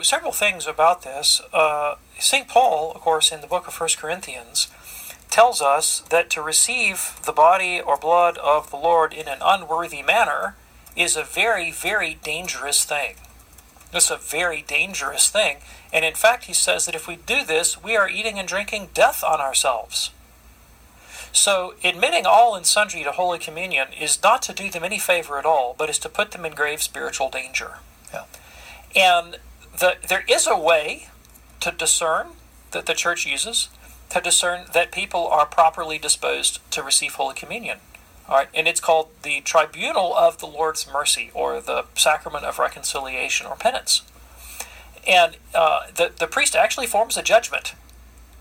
several things about this. St. Paul, of course, in the book of 1 Corinthians, tells us that to receive the body or blood of the Lord in an unworthy manner is a very, very dangerous thing. It's a very dangerous thing. And in fact, he says that if we do this, we are eating and drinking death on ourselves. So admitting all and sundry to Holy Communion is not to do them any favor at all, but is to put them in grave spiritual danger. Yeah. And there is a way to discern that the Church uses to discern that people are properly disposed to receive Holy Communion. All right, and it's called the Tribunal of the Lord's Mercy, or the Sacrament of Reconciliation or Penance. And the priest actually forms a judgment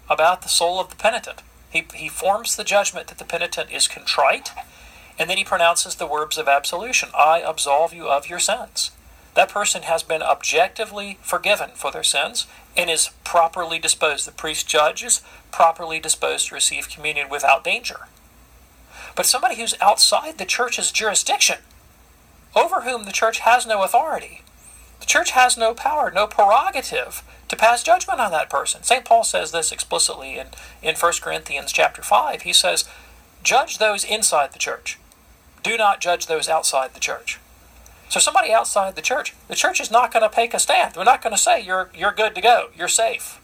about the soul of the penitent. He forms the judgment that the penitent is contrite, and then he pronounces the words of absolution. I absolve you of your sins. That person has been objectively forgiven for their sins and is properly disposed. The priest judge is properly disposed to receive communion without danger. But somebody who's outside the Church's jurisdiction, over whom the Church has no authority, the Church has no power, no prerogative to pass judgment on that person. St. Paul says this explicitly in 1 Corinthians chapter 5. He says, judge those inside the Church. Do not judge those outside the Church. So somebody outside the Church is not going to take a stand. We're not going to say you're good to go, you're safe.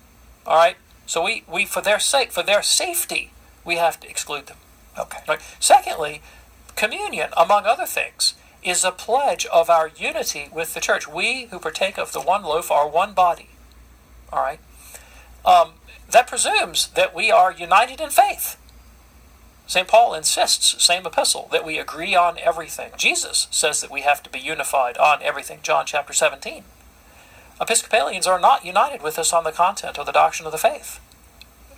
All right? So we for their sake, for their safety, we have to exclude them. Okay. Right. Secondly, communion, among other things, is a pledge of our unity with the Church. We who partake of the one loaf are one body. All right. That presumes that we are united in faith. St. Paul insists, same epistle, that we agree on everything. Jesus says that we have to be unified on everything. John chapter 17. Episcopalians are not united with us on the content of the doctrine of the faith.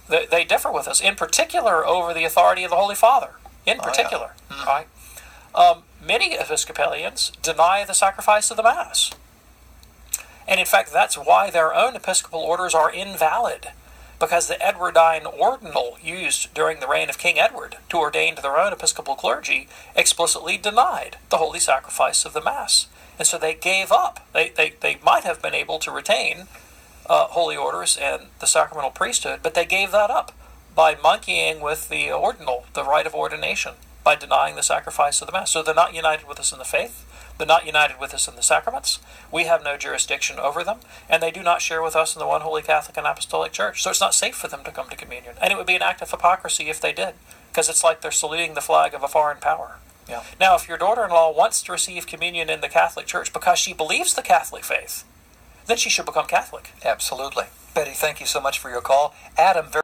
They differ with us, in particular over the authority of the Holy Father. In particular, right? Many Episcopalians deny the sacrifice of the Mass. And in fact, that's why their own Episcopal orders are invalid, because the Edwardine ordinal used during the reign of King Edward to ordain to their own Episcopal clergy explicitly denied the holy sacrifice of the Mass. And so they gave up. They might have been able to retain holy orders and the sacramental priesthood, but they gave that up by monkeying with the ordinal, the rite of ordination, by denying the sacrifice of the Mass. So they're not united with us in the faith. They're not united with us in the sacraments. We have no jurisdiction over them, and they do not share with us in the one holy Catholic and Apostolic Church. So it's not safe for them to come to communion. And it would be an act of hypocrisy if they did, because it's like they're saluting the flag of a foreign power. Yeah. Now, if your daughter-in-law wants to receive communion in the Catholic Church because she believes the Catholic faith, then she should become Catholic. Absolutely. Betty, thank you so much for your call. Adam,